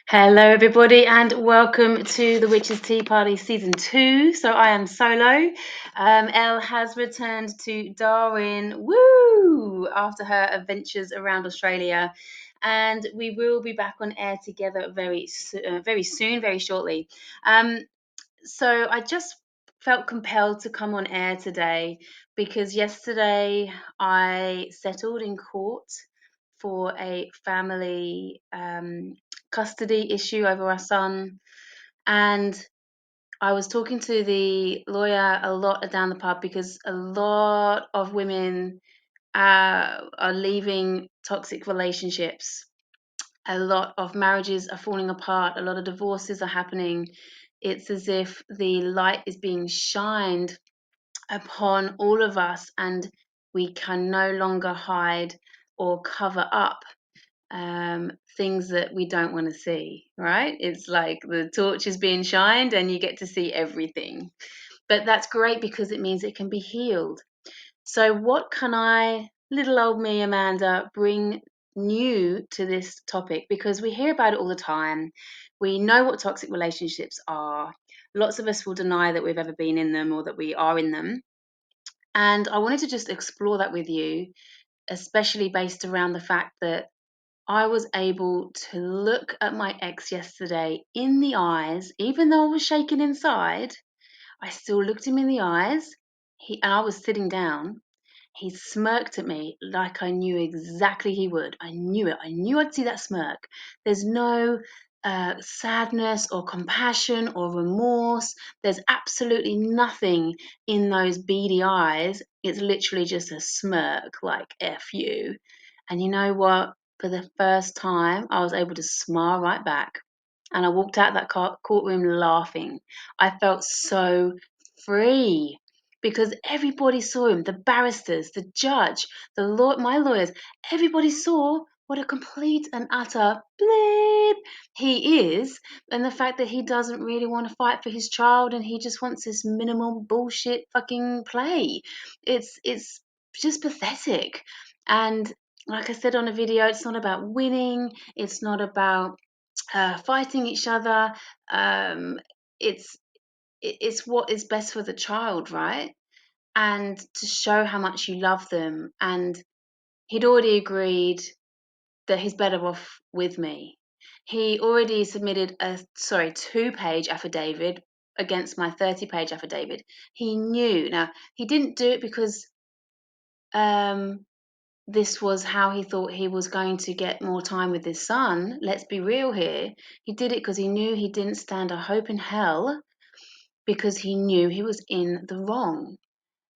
Hello, everybody, and welcome to the Witches' Tea Party Season 2. So I am solo. Elle has returned to Darwin, woo, after her adventures around Australia. And we will be back on air together very soon, very shortly. So I just felt compelled to come on air today because yesterday I settled in court for a family custody issue over our son. And I was talking to the lawyer a lot down the pub because a lot of women are leaving toxic relationships. A lot of marriages are falling apart. A lot of divorces are happening. It's as if the light is being shined upon all of us, and we can no longer hide or cover up things that we don't want to see, right? It's like the torch is being shined and you get to see everything. But that's great because it means it can be healed. So, what can I, little old me, Amanda, bring new to this topic? Because we hear about it all the time. We know what toxic relationships are. Lots of us will deny that we've ever been in them or that we are in them. And I wanted to just explore that with you, especially based around the fact that I was able to look at my ex yesterday in the eyes, even though I was shaking inside. I still looked him in the eyes. And I was sitting down. He smirked at me like I knew exactly he would. I knew it. I knew I'd see that smirk. There's no sadness or compassion or remorse. There's absolutely nothing in those beady eyes. It's literally just a smirk, like F you. And you know what? For the first time, I was able to smile right back. And I walked out that courtroom laughing. I felt so free because everybody saw him, the barristers, the judge, my lawyers, everybody saw what a complete and utter bleep he is, and the fact that he doesn't really want to fight for his child and he just wants this minimal bullshit fucking play. It's just pathetic. And like I said on a video, it's not about winning, it's not about fighting each other. Um, it's it's what is best for the child, right? And to show how much you love them. And he'd already agreed that he's better off with me. He already submitted a 2-page affidavit against my 30-page affidavit. He knew. Now, he didn't do it because um, this was how he thought he was going to get more time with his son. Let's be real here. He did it because he knew he didn't stand a hope in hell, because he knew he was in the wrong.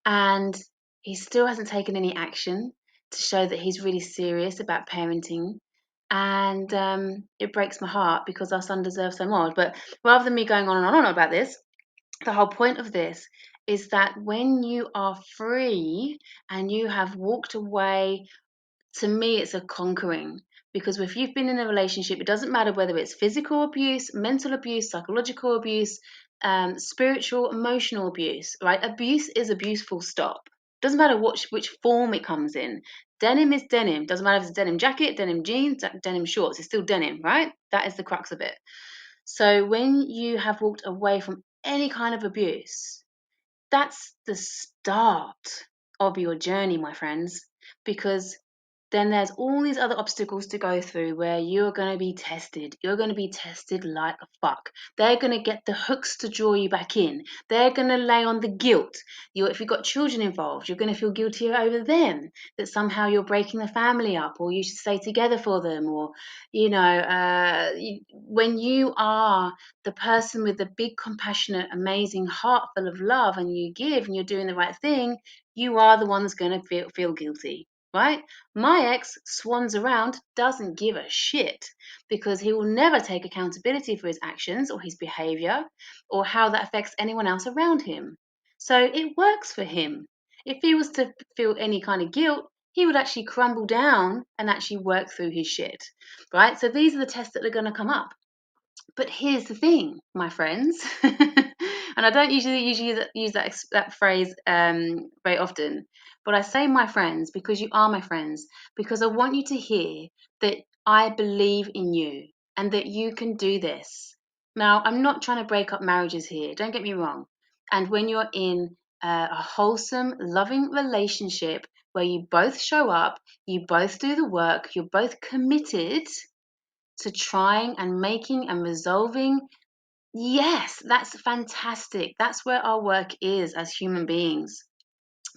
And he still hasn't taken any action to show that he's really serious about parenting. And it breaks my heart because our son deserves so much. But rather than me going on and on about this, the whole point of this is that when you are free and you have walked away, to me, it's a conquering. Because if you've been in a relationship, it doesn't matter whether it's physical abuse, mental abuse, psychological abuse, spiritual, emotional abuse, right? Abuse is abuse, full stop. Doesn't matter which form it comes in. Denim is denim. Doesn't matter if it's denim jacket, denim jeans, denim shorts. It's still denim, right? That is the crux of it. So when you have walked away from any kind of abuse, that's the start of your journey, my friends, because then there's all these other obstacles to go through where you're going to be tested. You're going to be tested like a fuck. They're going to get the hooks to draw you back in. They're going to lay on the guilt. If you've got children involved, you're going to feel guilty over them, that somehow you're breaking the family up, or you should stay together for them, or, when you are the person with the big, compassionate, amazing heart full of love, and you give and you're doing the right thing, you are the one that's going to feel guilty, right? My ex swans around, doesn't give a shit, because he will never take accountability for his actions or his behavior or how that affects anyone else around him. So it works for him. If he was to feel any kind of guilt, he would actually crumble down and actually work through his shit, right? So these are the tests that are going to come up. But here's the thing, my friends, and I don't usually use that phrase very often, but I say my friends because you are my friends, because I want you to hear that I believe in you. and that you can do this. Now, I'm not trying to break up marriages here, don't get me wrong. And when you're in a wholesome, loving relationship where you both show up, you both do the work, you're both committed to trying and making and resolving, yes, that's fantastic. That's where our work is as human beings.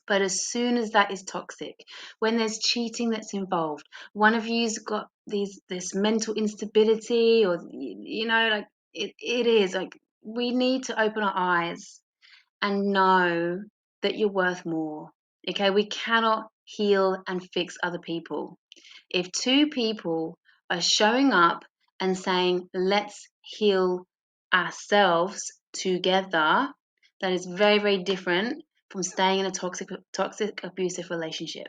But as soon as that is toxic, when there's cheating that's involved, one of you's got this mental instability, or like it is like we need to open our eyes and know that you're worth more. Okay, we cannot heal and fix other people. If two people are showing up and saying, let's heal ourselves together, that is very, very different from staying in a toxic, abusive relationship.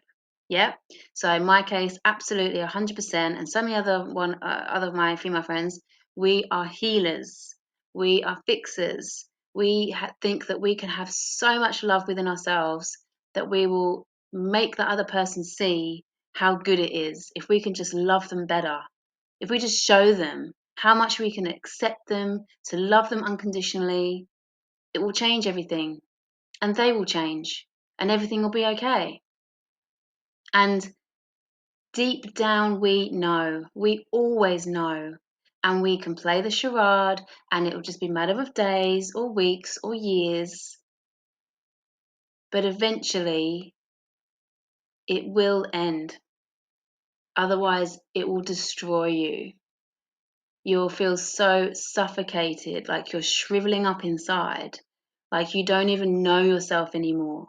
Yeah. So in my case, absolutely 100%. And so many other of my female friends, we are healers. We are fixers. We think that we can have so much love within ourselves that we will make the other person see how good it is if we can just love them better. If we just show them how much we can accept them, to love them unconditionally, it will change everything, and they will change, and everything will be okay. And deep down, we always know, and we can play the charade, and it will just be a matter of days or weeks or years, but eventually it will end. Otherwise, it will destroy you. You'll feel so suffocated, like you're shriveling up inside, like you don't even know yourself anymore.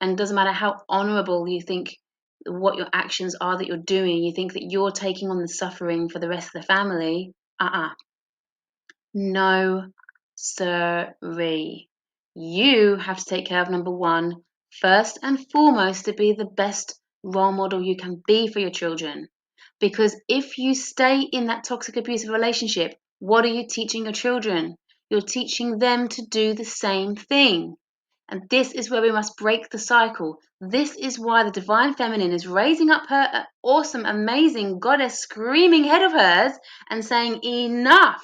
And it doesn't matter how honorable you think what your actions are that you're doing, you think that you're taking on the suffering for the rest of the family. No, sirree. You have to take care of number one, first and foremost, to be the best role model you can be for your children. Because if you stay in that toxic, abusive relationship, what are you teaching your children? You're teaching them to do the same thing. And this is where we must break the cycle. This is why the divine feminine is raising up her awesome, amazing goddess screaming head of hers and saying, enough.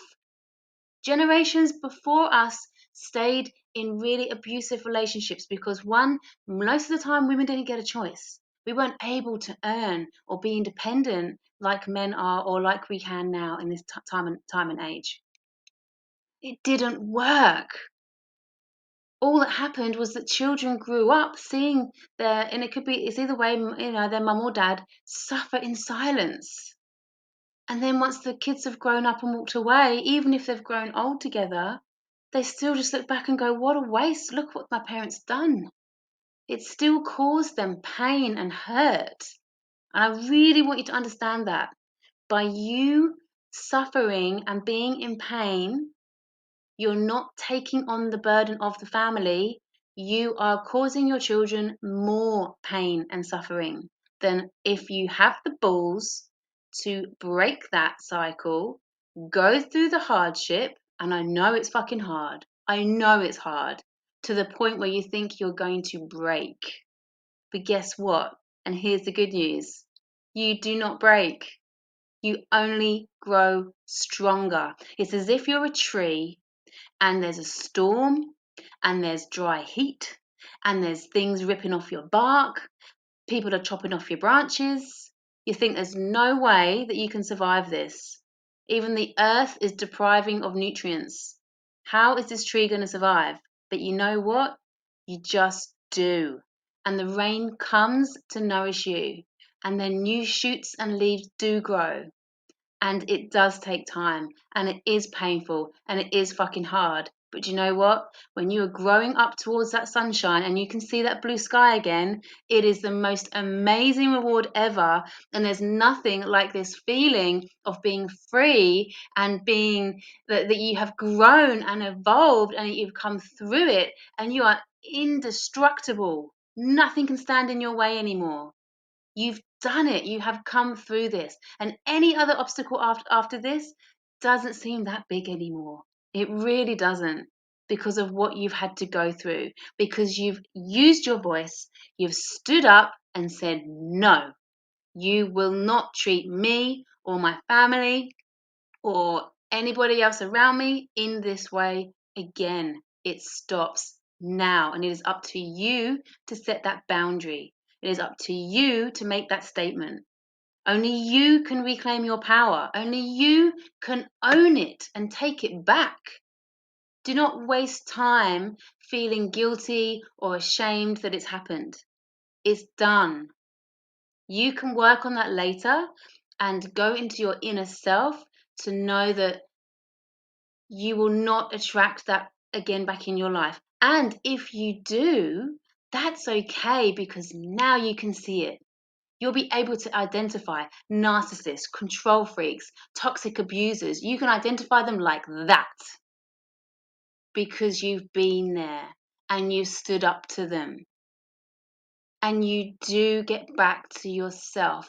Generations before us stayed in really abusive relationships because one, most of the time women didn't get a choice. We weren't able to earn or be independent like men are or like we can now in this time and age. It didn't work. All that happened was that children grew up seeing and it's either way, their mum or dad suffer in silence. And then once the kids have grown up and walked away, even if they've grown old together, they still just look back and go, what a waste. Look what my parents done. It still caused them pain and hurt. And I really want you to understand that. By you suffering and being in pain, you're not taking on the burden of the family. You are causing your children more pain and suffering than if you have the balls to break that cycle, go through the hardship. And I know it's fucking hard. I know it's hard to the point where you think you're going to break. But guess what? And here's the good news. You do not break. You only grow stronger. It's as if you're a tree and there's a storm and there's dry heat and there's things ripping off your bark, people are chopping off your branches. You think there's no way that you can survive this. Even the earth is depriving of nutrients. How is this tree going to survive? But you know what? You just do. And the rain comes to nourish you. And then new shoots and leaves do grow. And it does take time, and it is painful, and it is fucking hard. But you know what? When you are growing up towards that sunshine and you can see that blue sky again, it is the most amazing reward ever. And there's nothing like this feeling of being free and being that you have grown and evolved and you've come through it and you are indestructible. Nothing can stand in your way anymore. You've done it. You have come through this. And any other obstacle after this doesn't seem that big anymore. It really doesn't, because of what you've had to go through, because you've used your voice, you've stood up and said, no, you will not treat me or my family or anybody else around me in this way again. It stops now, and it is up to you to set that boundary. It is up to you to make that statement. Only you can reclaim your power. Only you can own it and take it back. Do not waste time feeling guilty or ashamed that it's happened. It's done. You can work on that later and go into your inner self to know that you will not attract that again back in your life. And if you do, that's okay, because now you can see it. You'll be able to identify narcissists, control freaks, toxic abusers. You can identify them like that because you've been there and you stood up to them. And you do get back to yourself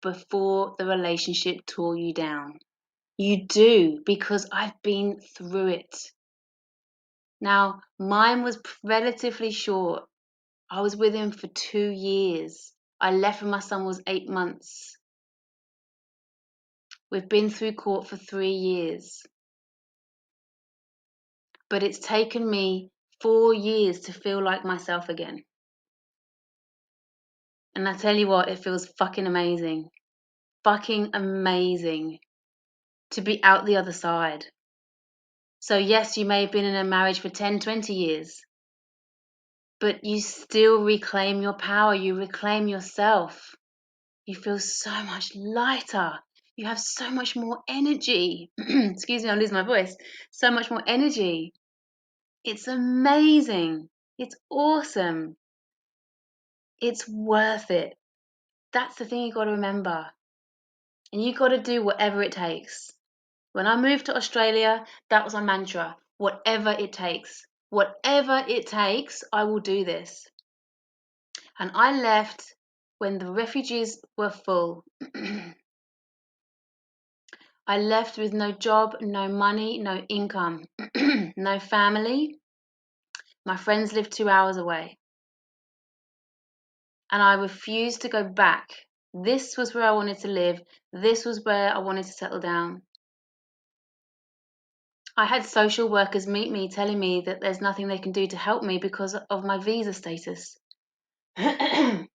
before the relationship tore you down. You do, because I've been through it. Now, mine was relatively short. I was with him for 2 years. I left when my son was 8 months. We've been through court for 3 years. But it's taken me 4 years to feel like myself again. And I tell you what, it feels fucking amazing. Fucking amazing to be out the other side. So yes, you may have been in a marriage for 10, 20 years, but you still reclaim your power. You reclaim yourself. You feel so much lighter. You have so much more energy. Excuse me, I'm losing my voice. So much more energy. It's amazing. It's awesome. It's worth it. That's the thing you got to remember. And you got to do whatever it takes. When I moved to Australia, that was my mantra. Whatever it takes. Whatever it takes, I will do this. And I left when the refugees were full. I left with no job, no money, no income, no family. My friends lived 2 hours away. And I refused to go back. This was where I wanted to live. This was where I wanted to settle down. I had social workers meet me telling me that there's nothing they can do to help me because of my visa status. And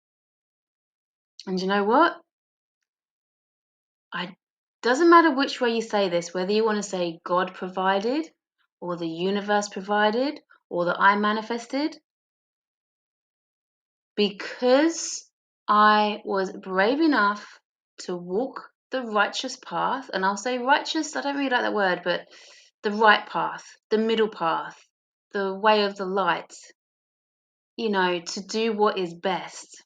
you know what? Doesn't matter which way you say this, whether you want to say God provided, or the universe provided, or that I manifested, because I was brave enough to walk the righteous path, and I'll say righteous, I don't really like that word, but the right path, the middle path, the way of the light, to do what is best.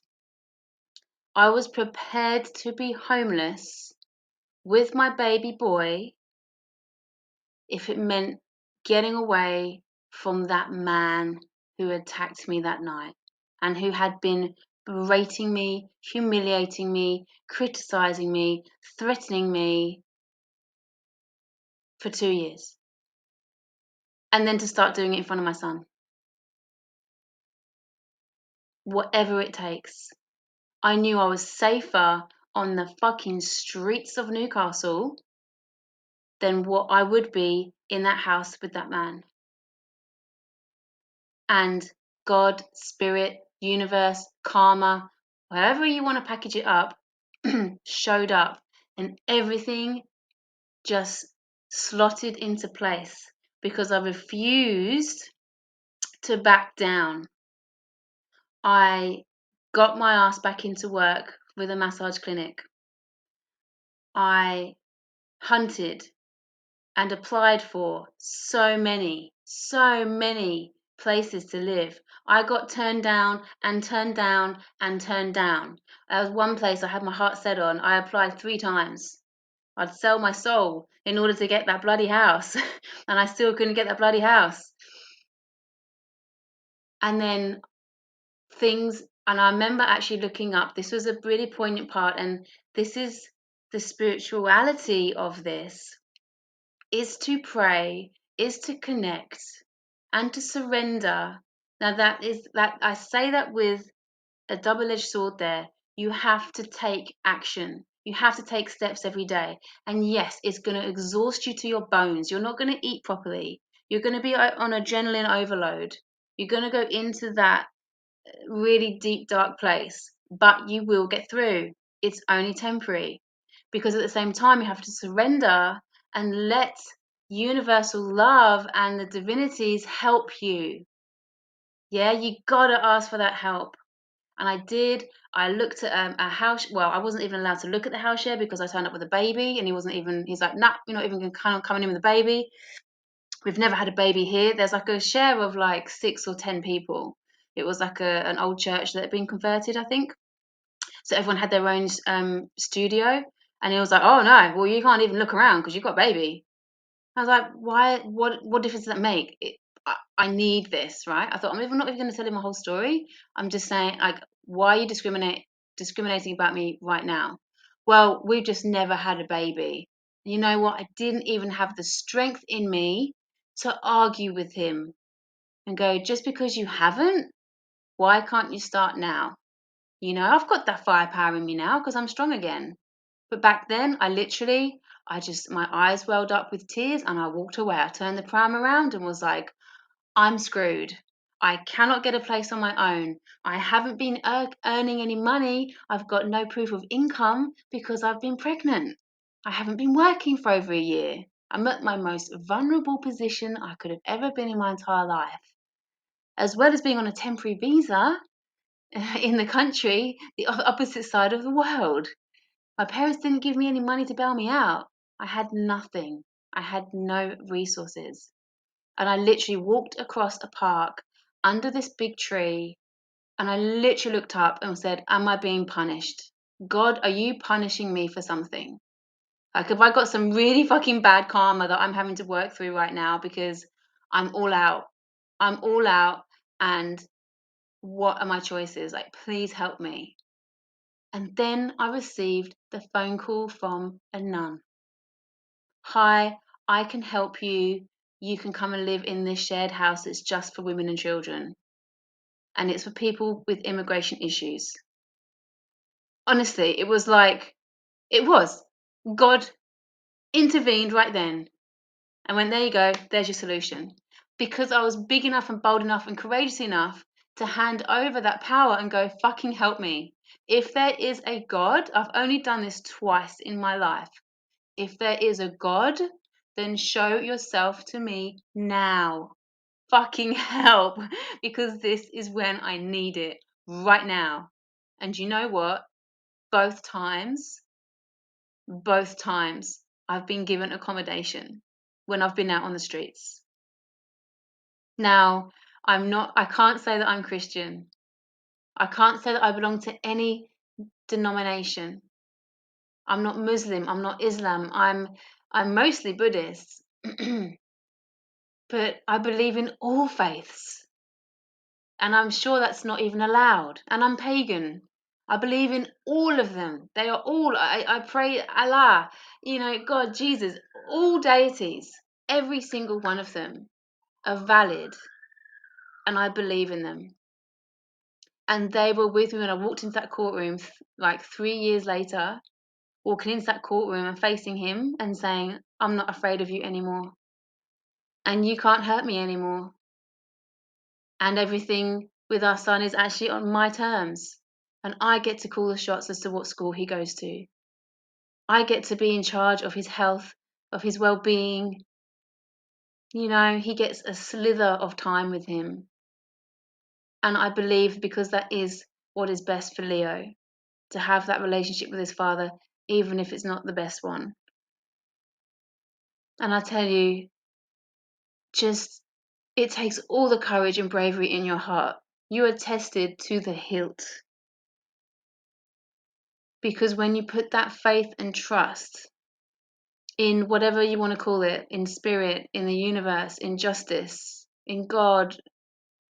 I was prepared to be homeless with my baby boy if it meant getting away from that man who attacked me that night and who had been berating me, humiliating me, criticizing me, threatening me for 2 years. And then to start doing it in front of my son. Whatever it takes. I knew I was safer on the fucking streets of Newcastle than what I would be in that house with that man. And God, spirit, universe, karma, however you want to package it up, showed up, and everything just slotted into place because I refused to back down. I got my ass back into work with a massage clinic. I hunted and applied for so many places to live. I got turned down and turned down and turned down. There was one place I had my heart set on. I applied 3 times. I'd sell my soul in order to get that bloody house. And I still couldn't get that bloody house. And then and I remember actually looking up, this was a really poignant part, and this is the spirituality of this, is to pray, is to connect, and to surrender. Now that I say that with a double-edged sword there. You have to take action. You have to take steps every day. And yes, it's going to exhaust you to your bones. You're not going to eat properly. You're going to be on adrenaline overload. You're going to go into that really deep, dark place, but you will get through. It's only temporary, because at the same time, you have to surrender and let universal love and the divinities help you. Yeah, you gotta ask for that help. And I did. I looked at a house. Well, I wasn't even allowed to look at the house share because I turned up with a baby, and he wasn't even. He's like, nah, you're not even coming in with a baby. We've never had a baby here. There's like a share of like 6 or 10 people. It was like an old church that had been converted, I think. So everyone had their own studio, and he was like, "Oh no, well you can't even look around because you've got a baby." I was like, "Why? What difference does that make? I need this, right?" I thought, I'm not even going to tell him my whole story. I'm just saying, like, why are you discriminating about me right now? Well, we've just never had a baby. You know what? I didn't even have the strength in me to argue with him and go, just because you haven't, why can't you start now? I've got that firepower in me now because I'm strong again. But back then, my eyes welled up with tears and I walked away. I turned the pram around and was like, I'm screwed. I cannot get a place on my own. I haven't been earning any money. I've got no proof of income because I've been pregnant. I haven't been working for over a year. I'm at my most vulnerable position I could have ever been in my entire life. As well as being on a temporary visa in the country, the opposite side of the world. My parents didn't give me any money to bail me out. I had nothing. I had no resources. And I literally walked across a park under this big tree, and I literally looked up and said, am I being punished? God, are you punishing me for something? Like, have I got some really fucking bad karma that I'm having to work through right now because I'm all out? I'm all out, and what are my choices? Like, please help me. And then I received the phone call from a nun. Hi, I can help you. You can come and live in this shared house. It's just for women and children. And it's for people with immigration issues. Honestly, it was like, it was. God intervened right then and went, there you go, there's your solution. Because I was big enough and bold enough and courageous enough to hand over that power and go, fucking help me. If there is a God, I've only done this twice in my life. If there is a God, then show yourself to me now. Fucking help, because this is when I need it, right now. And you know what? Both times, I've been given accommodation when I've been out on the streets. Now, I can't say that I'm Christian. I can't say that I belong to any denomination. I'm not Muslim, I'm not Islam, I'm mostly Buddhist. But I believe in all faiths. And I'm sure that's not even allowed. And I'm pagan. I believe in all of them. They are all, I pray Allah, God, Jesus, all deities, every single one of them are valid. And I believe in them. And they were with me when I walked into that courtroom, like 3 years later, walking into that courtroom and facing him and saying, I'm not afraid of you anymore. And you can't hurt me anymore. And everything with our son is actually on my terms. And I get to call the shots as to what school he goes to. I get to be in charge of his health, of his well-being. He gets a slither of time with him. And I believe because that is what is best for Leo, to have that relationship with his father, even if it's not the best one. And I tell you, it takes all the courage and bravery in your heart. You are tested to the hilt. Because when you put that faith and trust in whatever you want to call it, in spirit, in the universe, in justice, in God,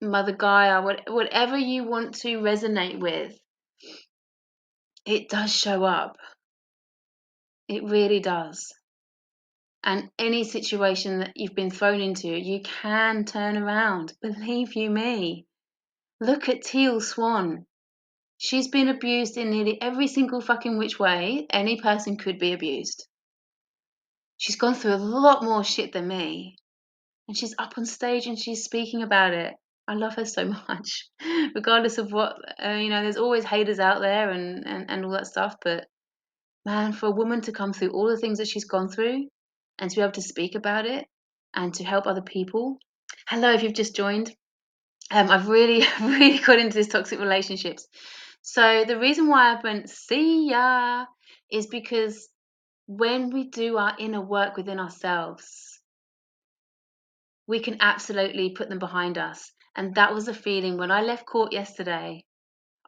Mother Gaia, whatever you want to resonate with, it does show up. It really does. And any situation that you've been thrown into, you can turn around. Believe you me. Look at Teal Swan. She's been abused in nearly every single fucking which way any person could be abused. She's gone through a lot more shit than me. And she's up on stage and she's speaking about it. I love her so much. Regardless of what, there's always haters out there and all that stuff. But man, for a woman to come through all the things that she's gone through and to be able to speak about it and to help other people. Hello, if you've just joined. I've really, really got into this toxic relationships. So the reason why I went, see ya, is because when we do our inner work within ourselves, we can absolutely put them behind us. And that was the feeling when I left court yesterday.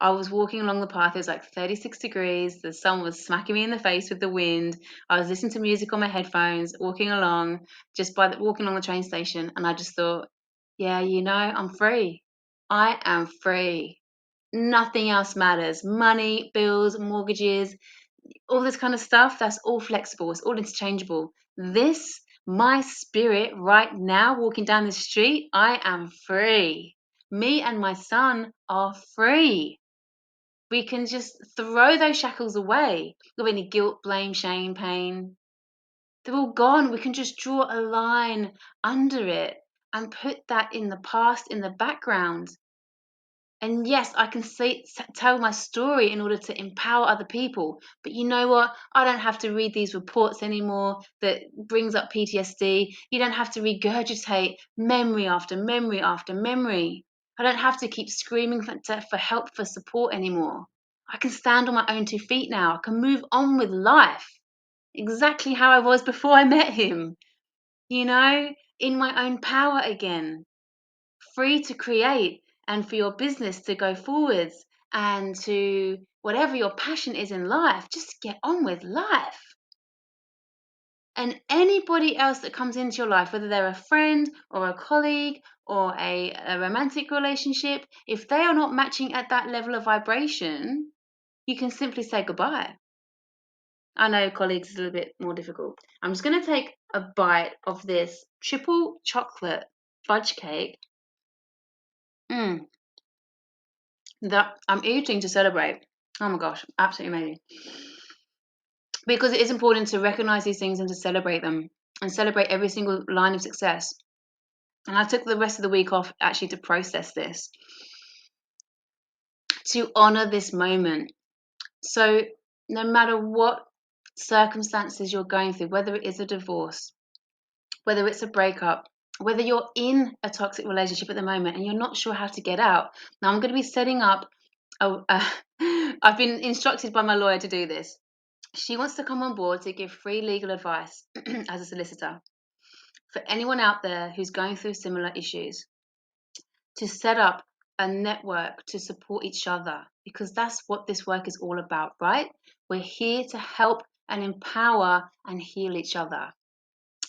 I was walking along the path. It was like 36 degrees. The sun was smacking me in the face with the wind. I was listening to music on my headphones, walking along, walking along the train station. And I just thought, yeah, I'm free. I am free. Nothing else matters. Money, bills, mortgages, all this kind of stuff, that's all flexible. It's all interchangeable. This, my spirit right now, walking down the street, I am free. Me and my son are free. We can just throw those shackles away of any guilt, blame, shame, pain. They're all gone. We can just draw a line under it and put that in the past, in the background. And yes, I can tell my story in order to empower other people. But you know what? I don't have to read these reports anymore that brings up PTSD. You don't have to regurgitate memory after memory after memory. I don't have to keep screaming for help, for support anymore. I can stand on my own 2 feet now. I can move on with life exactly how I was before I met him, in my own power again, free to create and for your business to go forwards and to whatever your passion is in life, just get on with life. And anybody else that comes into your life, whether they're a friend or a colleague or a romantic relationship, if they are not matching at that level of vibration, you can simply say goodbye. I know colleagues is a little bit more difficult. I'm just going to take a bite of this triple chocolate fudge cake. That I'm eating to celebrate. Oh my gosh, absolutely amazing. Because it is important to recognize these things and to celebrate them and celebrate every single line of success. And I took the rest of the week off actually to process this, to honor this moment. So no matter what circumstances you're going through, whether it is a divorce, whether it's a breakup, whether you're in a toxic relationship at the moment and you're not sure how to get out. Now I'm going to be setting up I've been instructed by my lawyer to do this. She wants to come on board to give free legal advice as a solicitor for anyone out there who's going through similar issues, to set up a network to support each other, because that's what this work is all about, right? We're here to help and empower and heal each other.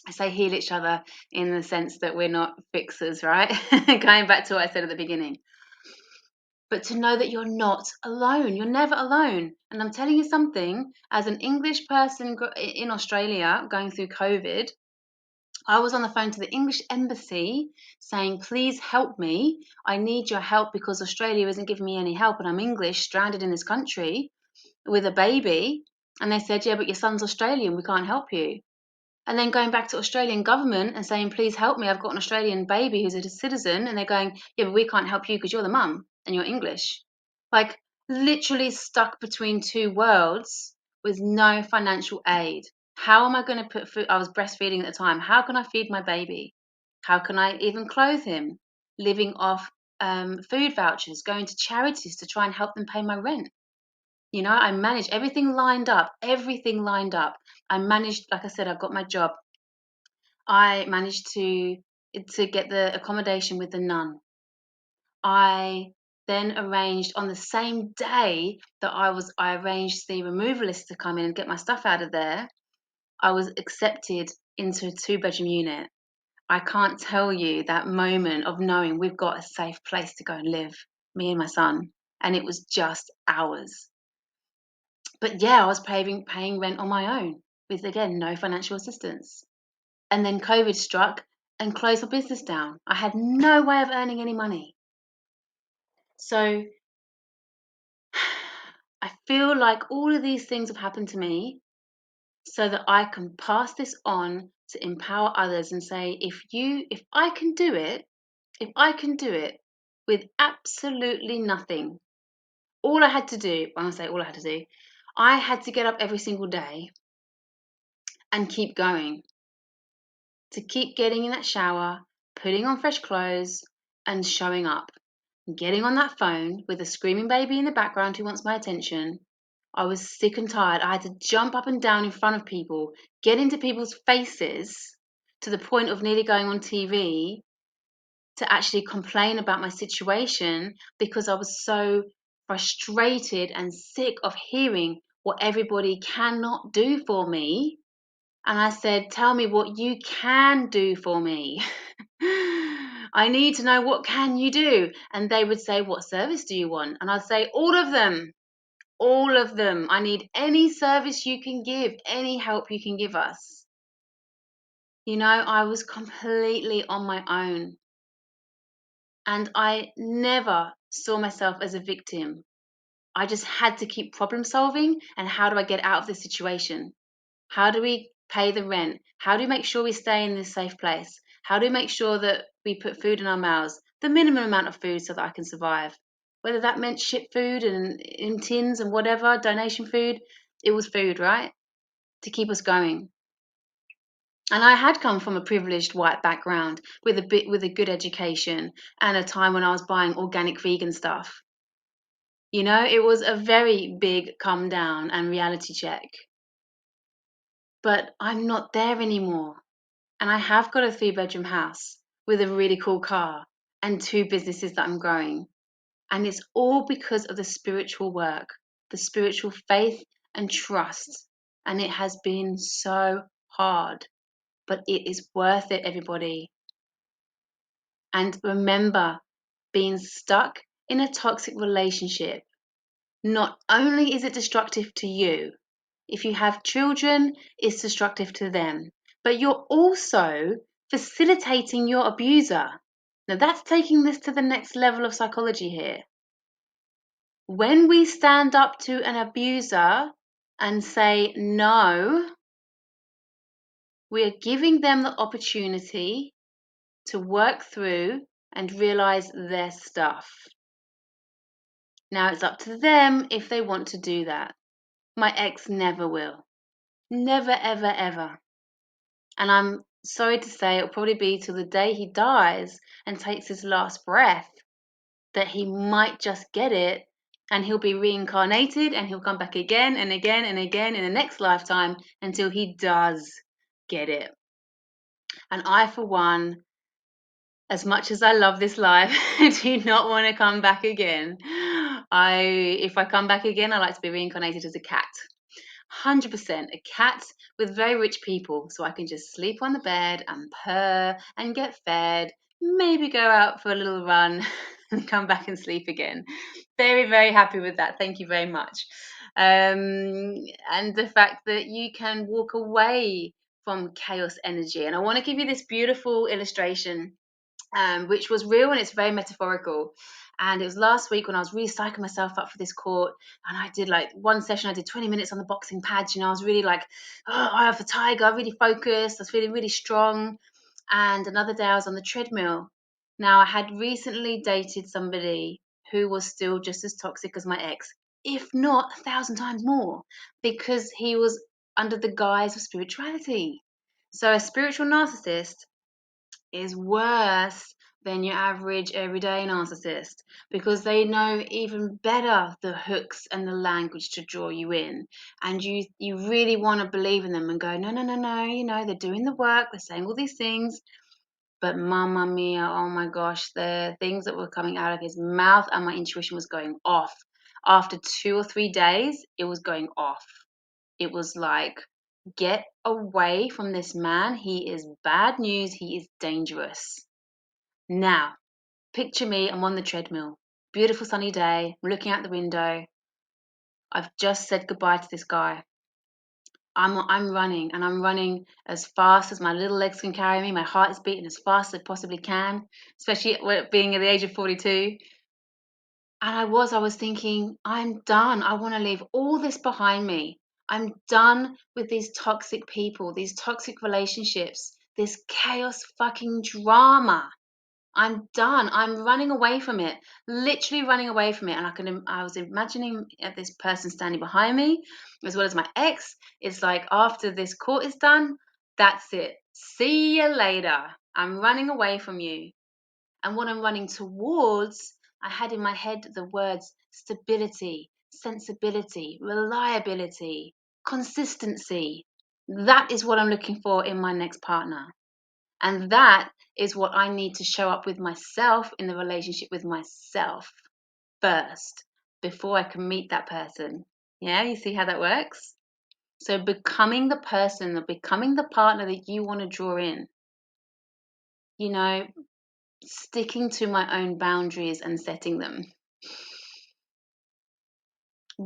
I say heal each other in the sense that we're not fixers, right? Going back to what I said at the beginning. But to know that you're not alone. You're never alone. And I'm telling you something, as an English person in Australia going through COVID, I was on the phone to the English embassy saying, please help me. I need your help because Australia isn't giving me any help and I'm English, stranded in this country with a baby. And they said, yeah, but your son's Australian. We can't help you. And then going back to Australian government and saying, please help me. I've got an Australian baby who's a citizen. And they're going, yeah, but we can't help you because you're the mum and you're English. Like literally stuck between two worlds with no financial aid. How am I going to put food? I was breastfeeding at the time. How can I feed my baby? How can I even clothe him? Living off food vouchers, going to charities to try and help them pay my rent. I managed everything lined up, I managed, like I said, I've got my job. I managed to get the accommodation with the nun. I then arranged on the same day that I arranged the removalist to come in and get my stuff out of there. I was accepted into a 2-bedroom unit. I can't tell you that moment of knowing we've got a safe place to go and live, me and my son. And it was just ours. But yeah, I was paying rent on my own with, again, no financial assistance. And then COVID struck and closed my business down. I had no way of earning any money. So I feel like all of these things have happened to me so that I can pass this on to empower others and say, if I can do it, if I can do it with absolutely nothing, all I had to do, when I say all I had to do, I had to get up every single day and keep going, to keep getting in that shower, putting on fresh clothes and showing up, getting on that phone with a screaming baby in the background who wants my attention. I was sick and tired. I had to jump up and down in front of people, get into people's faces to the point of nearly going on TV to actually complain about my situation because I was so frustrated and sick of hearing what everybody cannot do for me. And I said, tell me what you can do for me. I need to know, what can you do? And they would say, what service do you want? And I'd say, all of them. All of them. I need any service you can give, any help you can give us. You know, I was completely on my own. And I never saw myself as a victim. I just had to keep problem solving and how do I get out of this situation? How do we pay the rent? How do we make sure we stay in this safe place? How do we make sure that we put food in our mouths, the minimum amount of food so that I can survive? Whether that meant ship food and in tins and whatever, donation food, it was food, right? To keep us going. And I had come from a privileged white background with a good education and a time when I was buying organic vegan stuff. You know, it was a very big come down and reality check. But I'm not there anymore. And I have got a 3-bedroom house with a really cool car and 2 businesses that I'm growing. And it's all because of the spiritual work, the spiritual faith and trust. And it has been so hard, but it is worth it, everybody. And remember, being stuck in a toxic relationship, not only is it destructive to you, if you have children, it's destructive to them, but you're also facilitating your abuser. Now, that's taking this to the next level of psychology here. When we stand up to an abuser and say no, we are giving them the opportunity to work through and realize their stuff. Now, it's up to them if they want to do that. My ex never will. Never, ever, ever. And I'm sorry to say, it'll probably be till the day he dies and takes his last breath that he might just get it, and he'll be reincarnated and he'll come back again and again and again in the next lifetime until he does get it. And I, for one, as much as I love this life, do not want to come back again. If I come back again, I like to be reincarnated as a cat. 100% a cat with very rich people, so I can just sleep on the bed and purr and get fed, maybe go out for a little run and come back and sleep again. Very, very happy with that. Thank you very much. And the fact that you can walk away from chaos energy. And I want to give you this beautiful illustration, which was real and it's very metaphorical. And it was last week when I was really psyching myself up for this court. And I did like one session, I did 20 minutes on the boxing pads. You know, I was really like, oh, I have the tiger, really focused. I was feeling really strong. And another day I was on the treadmill. Now, I had recently dated somebody who was still just as toxic as my ex, if not 1,000 times more, because he was under the guise of spirituality. So a spiritual narcissist is worse than your average everyday narcissist because they know even better the hooks and the language to draw you in, and you really want to believe in them and go, no, no, no, no, you know, they're doing the work, they're saying all these things, but mama mia, oh my gosh, the things that were coming out of his mouth, and my intuition was going off. After 2 or 3 days, it was going off. It was like, get away from this man. He is bad news. He is dangerous. Now, picture me. I'm on the treadmill. Beautiful sunny day. I'm looking out the window. I've just said goodbye to this guy. I'm running, and I'm running as fast as my little legs can carry me. My heart is beating as fast as it possibly can, especially being at the age of 42. And I was thinking, I'm done. I want to leave all this behind me. I'm done with these toxic people, these toxic relationships, this chaos fucking drama. I'm done. I'm running away from it, literally running away from it. And I was imagining this person standing behind me, as well as my ex. It's like after this court is done, that's it. See you later. I'm running away from you. And what I'm running towards, I had in my head the words stability, sensibility, reliability, consistency. That is what I'm looking for in my next partner. And that is what I need to show up with myself in the relationship with myself first before I can meet that person. Yeah, you see how that works? So becoming the person or becoming the partner that you want to draw in, you know, sticking to my own boundaries and setting them,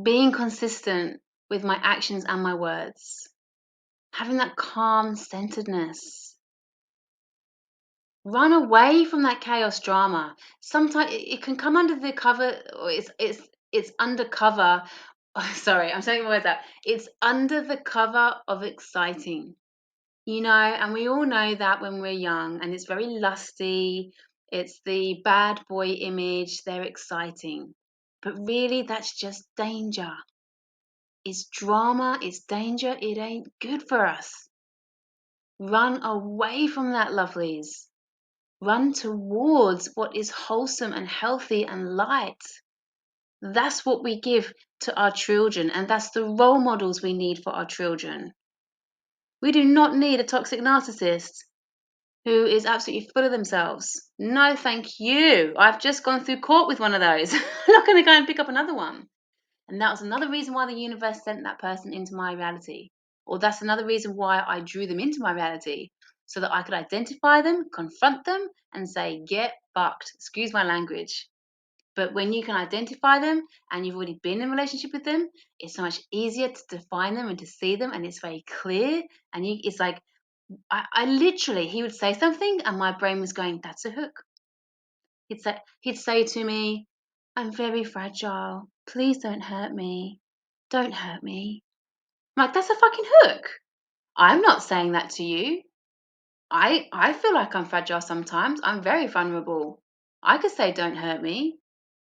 being consistent with my actions and my words, having that calm centeredness. Run away from that chaos drama. Sometimes it can come under the cover, or it's undercover. Oh, sorry, I'm saying the words out. It's under the cover of exciting, and we all know that when we're young, and it's very lusty. It's the bad boy image. They're exciting, but really, that's just danger. It's drama. It's danger. It ain't good for us. Run away from that, lovelies. Run towards what is wholesome and healthy and light. That's what we give to our children, and that's the role models we need for our children. We do not need a toxic narcissist who is absolutely full of themselves. No, thank you. I've just gone through court with one of those. I'm not going to go and pick up another one. And that was another reason why the universe sent that person into my reality. Or that's another reason why I drew them into my reality, so that I could identify them, confront them, and say, get fucked. Excuse my language. But when you can identify them and you've already been in a relationship with them, it's so much easier to define them and to see them, and it's very clear. And it's like, I literally, he would say something and my brain was going, that's a hook. He'd say to me, I'm very fragile. Please don't hurt me. Don't hurt me. I'm like, that's a fucking hook. I'm not saying that to you. I feel like I'm fragile sometimes. I'm very vulnerable. I could say don't hurt me,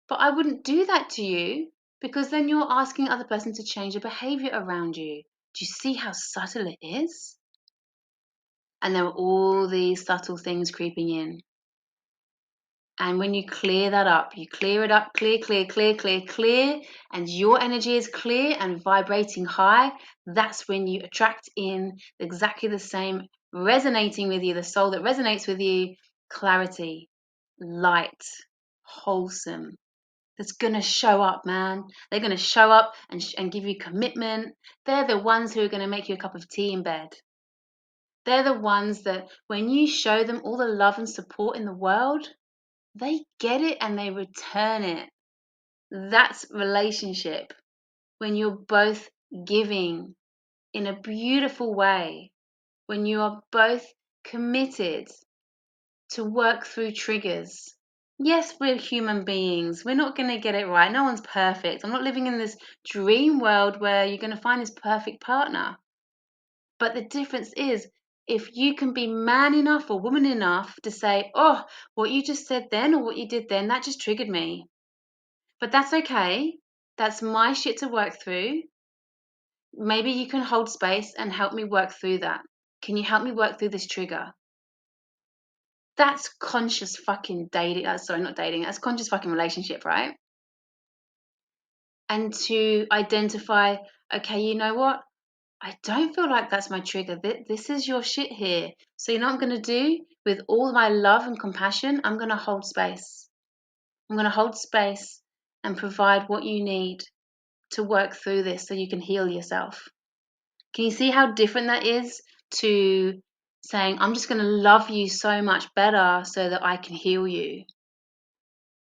but I wouldn't do that to you, because then you're asking the other person to change their behavior around you. Do you see how subtle it is? And there were all these subtle things creeping in. And when you clear that up, you clear it up, clear, clear, clear, clear, clear, and your energy is clear and vibrating high, that's when you attract in exactly the same, resonating with you, the soul that resonates with you, clarity, light, wholesome. That's going to show up, man. They're going to show up and give you commitment. They're the ones who are going to make you a cup of tea in bed. They're the ones that when you show them all the love and support in the world, they get it and they return it. That's relationship. When you're both giving in a beautiful way, when you are both committed to work through triggers. Yes, we're human beings. We're not going to get it right. No one's perfect. I'm not living in this dream world where you're going to find this perfect partner. But the difference is, if you can be man enough or woman enough to say, oh, what you just said then or what you did then, that just triggered me. But that's okay. That's my shit to work through. Maybe you can hold space and help me work through that. Can you help me work through this trigger? That's conscious fucking dating. Sorry, not dating. That's conscious fucking relationship, right? And to identify, okay, you know what? I don't feel like that's my trigger. This is your shit here. So you know what I'm going to do? With all my love and compassion, I'm going to hold space. I'm going to hold space and provide what you need to work through this so you can heal yourself. Can you see how different that is to saying, I'm just going to love you so much better so that I can heal you?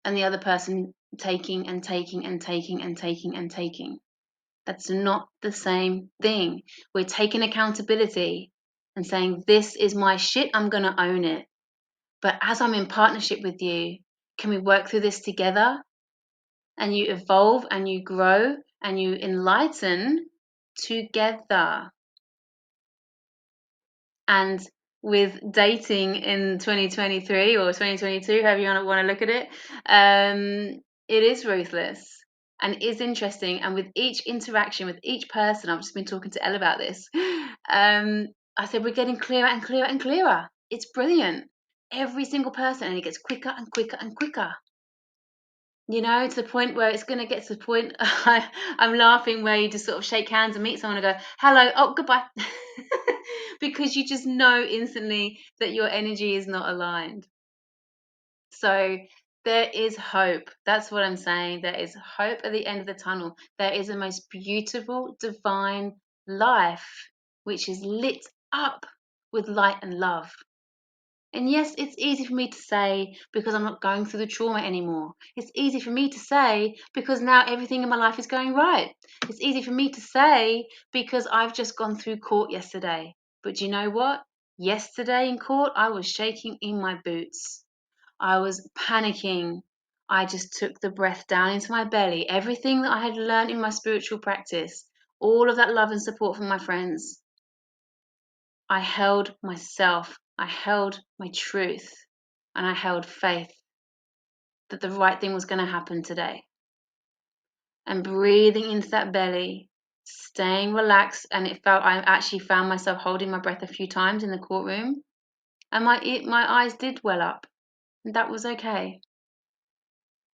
And the other person taking and taking and taking and taking and taking. That's not the same thing. We're taking accountability and saying, this is my shit, I'm going to own it. But as I'm in partnership with you, can we work through this together? and you evolve and you grow and you enlighten together. And with dating in 2023 or 2022, however you want to look at it, it is ruthless and is interesting. And with each interaction with each person, I've just been talking to Elle about this. I said we're getting clearer and clearer and clearer. It's brilliant. Every single person, and it gets quicker and quicker and quicker. To the point where it's going to get to the point I'm laughing where you just sort of shake hands and meet someone and go, hello, oh, goodbye. Because you just know instantly that your energy is not aligned. So there is hope. That's what I'm saying. There is hope at the end of the tunnel. There is a most beautiful, divine life which is lit up with light and love. And yes, it's easy for me to say because I'm not going through the trauma anymore. It's easy for me to say because now everything in my life is going right. It's easy for me to say because I've just gone through court yesterday. But you know what? Yesterday in court, I was shaking in my boots. I was panicking. I just took the breath down into my belly. Everything that I had learned in my spiritual practice, all of that love and support from my friends, I held myself, I held my truth, and I held faith that the right thing was going to happen today. And breathing into that belly, staying relaxed, and I actually found myself holding my breath a few times in the courtroom, and my eyes did well up, and that was okay.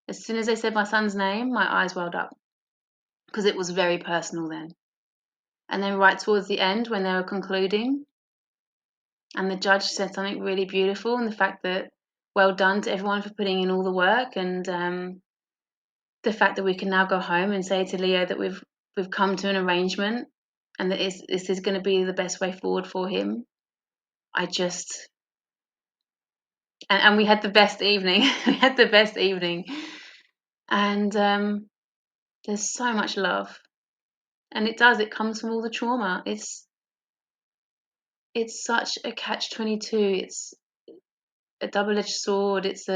As soon as they said my son's name, my eyes welled up, because it was very personal then. And then right towards the end, when they were concluding, and the judge said something really beautiful, and the fact that well done to everyone for putting in all the work, and the fact that we can now go home and say to Leo that we've come to an arrangement, and that this is going to be the best way forward for him. And we had the best evening. We had the best evening, and there's so much love, and it comes from all the trauma. It's such a catch-22. It's a double-edged sword. It's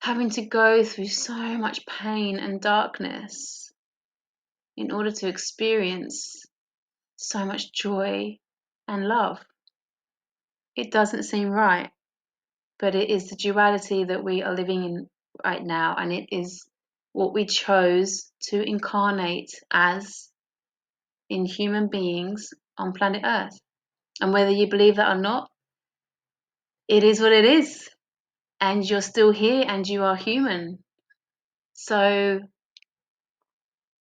having to go through so much pain and darkness in order to experience so much joy and love. It doesn't seem right, but it is the duality that we are living in right now, and it is what we chose to incarnate as in human beings on planet Earth. And whether you believe that or not, it is what it is. And you're still here and you are human. So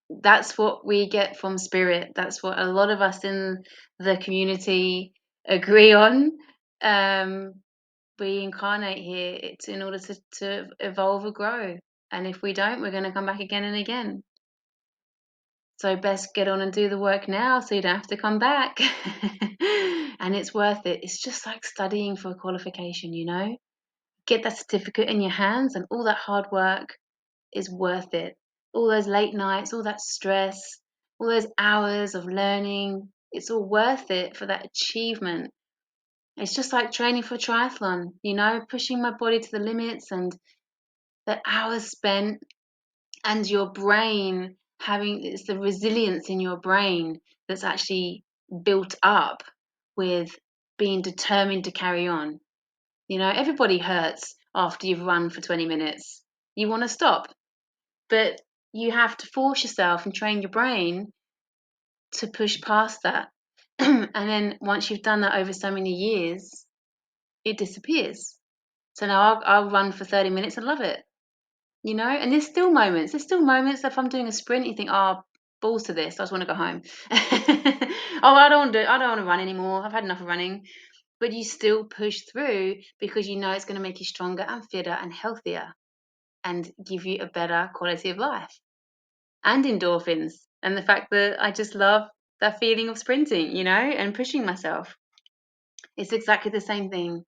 that's what we get from spirit. That's what a lot of us in the community agree on. We incarnate here it's in order to evolve or grow. And if we don't, we're going to come back again and again. So best get on and do the work now so you don't have to come back. And it's worth it. It's just like studying for a qualification, Get that certificate in your hands, and all that hard work is worth it. All those late nights, all that stress, all those hours of learning, it's all worth it for that achievement. It's just like training for a triathlon, pushing my body to the limits, and the hours spent, and your brain it's the resilience in your brain that's actually built up with being determined to carry on. Everybody hurts after you've run for 20 minutes. You want to stop, but you have to force yourself and train your brain to push past that. And then once you've done that over so many years, it disappears. So now I'll run for 30 minutes and love it, and there's still moments if I'm doing a sprint, you think, oh, balls to this, I just want to go home. Oh, I don't want to run anymore, I've had enough of running. But you still push through because it's going to make you stronger and fitter and healthier and give you a better quality of life and endorphins, and the fact that I just love that feeling of sprinting, and pushing myself. It's exactly the same thing.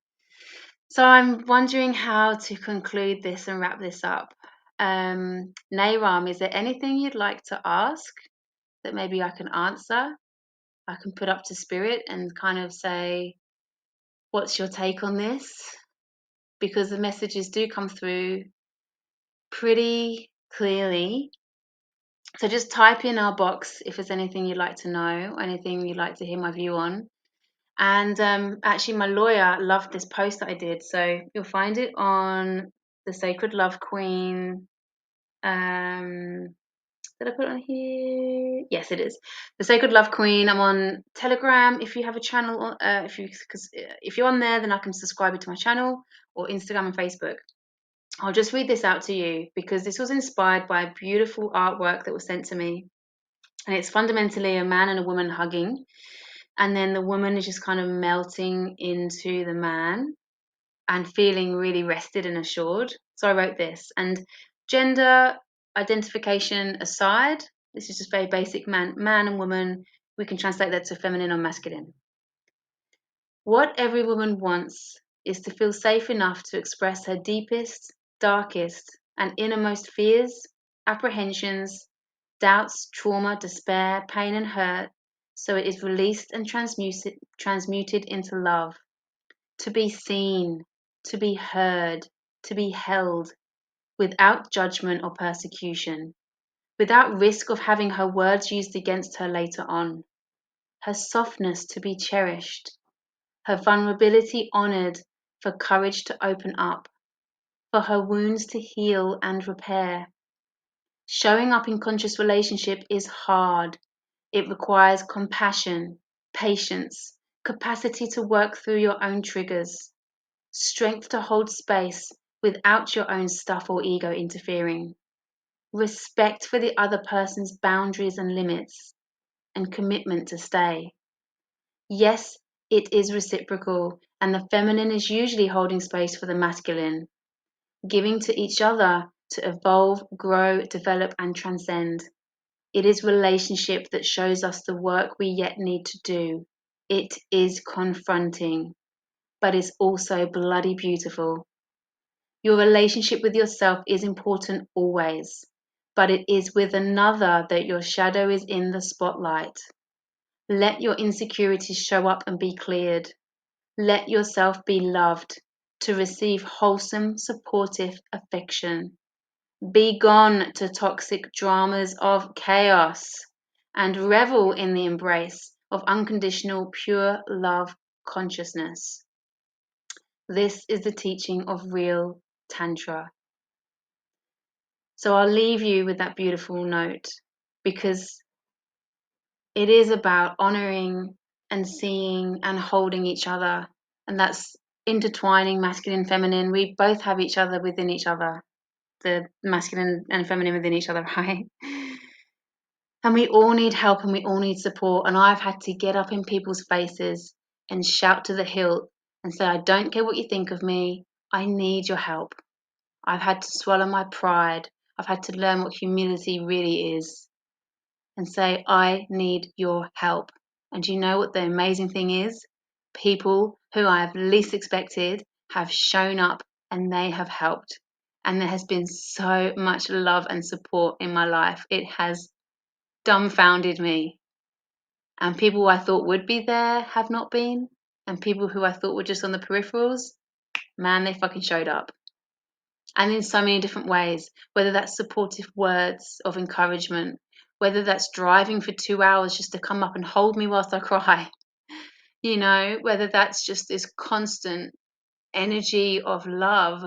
So I'm wondering how to conclude this and wrap this up. Nayram, is there anything you'd like to ask that maybe I can answer? I can put up to spirit and kind of say, what's your take on this? Because the messages do come through pretty clearly. So just type in our box if there's anything you'd like to know, anything you'd like to hear my view on. And actually, my lawyer loved this post that I did. So you'll find it on the Sacred Love Queen. Did I put it on here? Yes, it is. The Sacred Love Queen. I'm on Telegram. If you have a channel, if you're on there, then I can subscribe you to my channel, or Instagram and Facebook. I'll just read this out to you because this was inspired by a beautiful artwork that was sent to me. And it's fundamentally a man and a woman hugging. And then the woman is just kind of melting into the man and feeling really rested and assured. So I wrote this. And gender identification aside, this is just very basic man and woman. We can translate that to feminine or masculine. What every woman wants is to feel safe enough to express her deepest, darkest, and innermost fears, apprehensions, doubts, trauma, despair, pain, and hurt, so it is released and transmuted into love. To be seen, to be heard, to be held, without judgment or persecution, without risk of having her words used against her later on, her softness to be cherished, her vulnerability honored, for courage to open up, for her wounds to heal and repair. Showing up in conscious relationship is hard. It requires compassion, patience, capacity to work through your own triggers, strength to hold space without your own stuff or ego interfering, respect for the other person's boundaries and limits, and commitment to stay. Yes, it is reciprocal, and the feminine is usually holding space for the masculine, giving to each other to evolve, grow, develop, and transcend. It is relationship that shows us the work we yet need to do. It is confronting, but it's also bloody beautiful. Your relationship with yourself is important always, but it is with another that your shadow is in the spotlight. Let your insecurities show up and be cleared. Let yourself be loved to receive wholesome, supportive affection. Be gone to toxic dramas of chaos and revel in the embrace of unconditional, pure love consciousness. This is the teaching of real Tantra. So I'll leave you with that beautiful note because it is about honoring and seeing and holding each other. And that's intertwining masculine and feminine. We both have each other within each other, the masculine and feminine within each other, right? And we all need help and we all need support. And I've had to get up in people's faces and shout to the hilt and say, I don't care what you think of me. I need your help. I've had to swallow my pride. I've had to learn what humility really is and say, I need your help. And do you know what the amazing thing is? People who I have least expected have shown up and they have helped. And there has been so much love and support in my life. It has dumbfounded me. And people I thought would be there have not been. And people who I thought were just on the peripherals, man, they fucking showed up. And in so many different ways, whether that's supportive words of encouragement, whether that's driving for 2 hours just to come up and hold me whilst I cry, whether that's just this constant energy of love,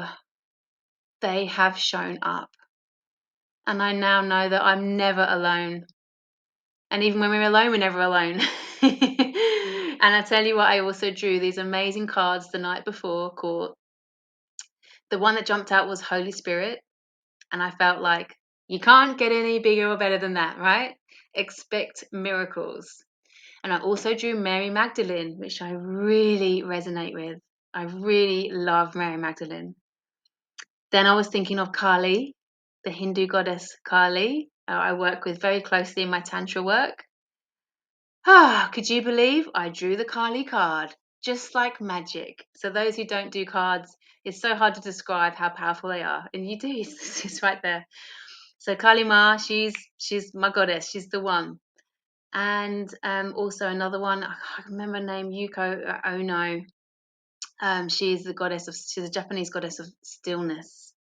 they have shown up. And I now know that I'm never alone. And even when we're alone, we're never alone. And I tell you what, I also drew these amazing cards the night before court. The one that jumped out was Holy Spirit. And I felt like you can't get any bigger or better than that, right? Expect miracles. And I also drew Mary Magdalene, which I really resonate with. I really love Mary Magdalene. Then I was thinking of Kali, the Hindu goddess Kali, I work with very closely in my Tantra work. Could you believe I drew the Kali card? Just like magic. So those who don't do cards, it's so hard to describe how powerful they are. And you do, it's right there. So Kali Ma, she's my goddess. She's the one. And also another one, I can't remember her name, Yuko Ono. She's a Japanese goddess of stillness.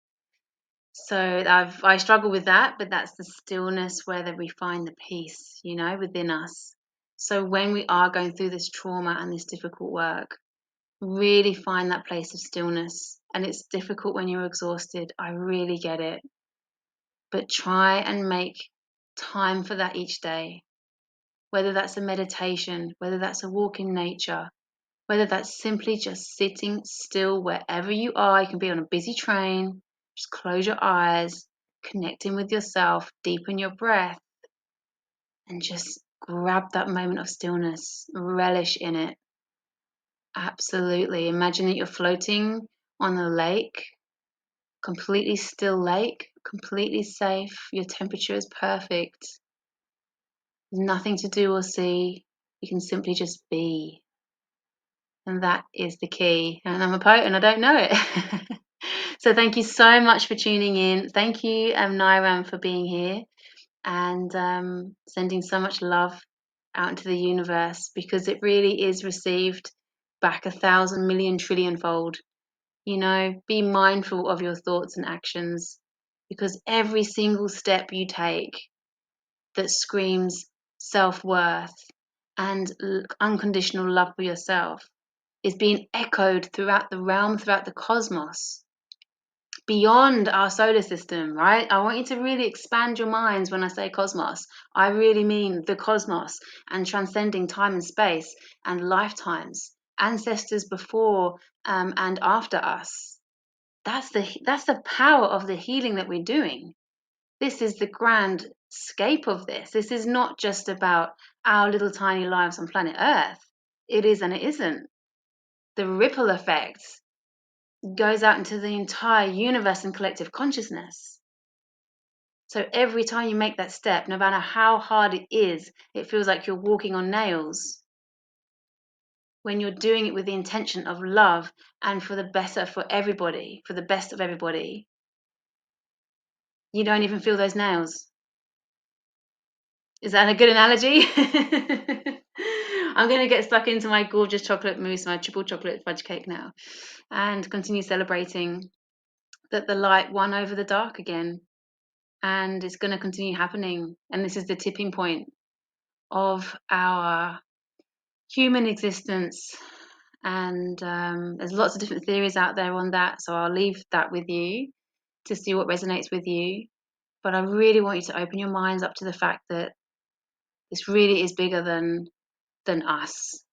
So I struggle with that, but that's the stillness where we find the peace, within us. So when we are going through this trauma and this difficult work, really find that place of stillness. And it's difficult when you're exhausted. I really get it. But try and make time for that each day, whether that's a meditation, whether that's a walk in nature, whether that's simply just sitting still wherever you are. You can be on a busy train, just close your eyes, connecting with yourself, deepen your breath, and just grab that moment of stillness, relish in it. Absolutely. Imagine that you're floating on a lake, completely still lake, completely safe. Your temperature is perfect. There's nothing to do or see. You can simply just be. And that is the key. And I'm a poet and I don't know it. So thank you so much for tuning in. Thank you, Nairam, for being here and sending so much love out into the universe, because it really is received back 1,000,000,000,000,000,000 fold. Be mindful of your thoughts and actions, because every single step you take that screams self-worth and unconditional love for yourself is being echoed throughout the realm, throughout the cosmos, beyond our solar system, right? I want you to really expand your minds when I say cosmos. I really mean the cosmos and transcending time and space and lifetimes, ancestors before and after us. That's the power of the healing that we're doing. This is the grand scape of this. This is not just about our little tiny lives on planet Earth. It is and it isn't. The ripple effect goes out into the entire universe and collective consciousness. So every time you make that step, no matter how hard it is, it feels like you're walking on nails. When you're doing it with the intention of love and for the better for everybody, for the best of everybody, you don't even feel those nails. Is that a good analogy? I'm going to get stuck into my gorgeous chocolate mousse, my triple chocolate fudge cake now, and continue celebrating that the light won over the dark again. And it's going to continue happening. And this is the tipping point of our human existence. And there's lots of different theories out there on that. So I'll leave that with you to see what resonates with you. But I really want you to open your minds up to the fact that this really is bigger than us.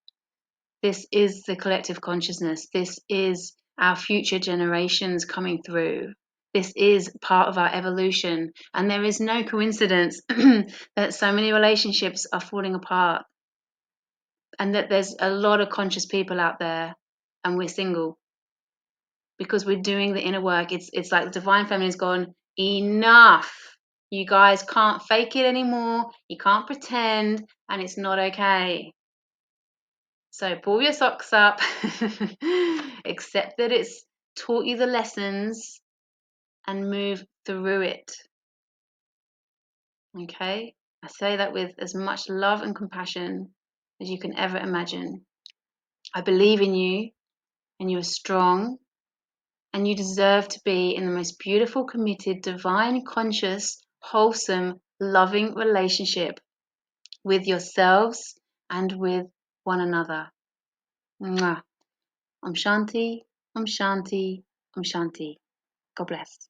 This is the collective consciousness. This is our future generations coming through. This is part of our evolution. And there is no coincidence that so many relationships are falling apart, and that there's a lot of conscious people out there and we're single because we're doing the inner work. It's like the divine feminine's gone, enough. You guys can't fake it anymore. You can't pretend, and it's not okay. So pull your socks up, accept that it's taught you the lessons, and move through it. Okay? I say that with as much love and compassion as you can ever imagine. I believe in you, and you are strong, and you deserve to be in the most beautiful, committed, divine, conscious, wholesome, loving relationship with yourselves and with one another. Mwah. Om Shanti, Om Shanti, Om Shanti. God bless.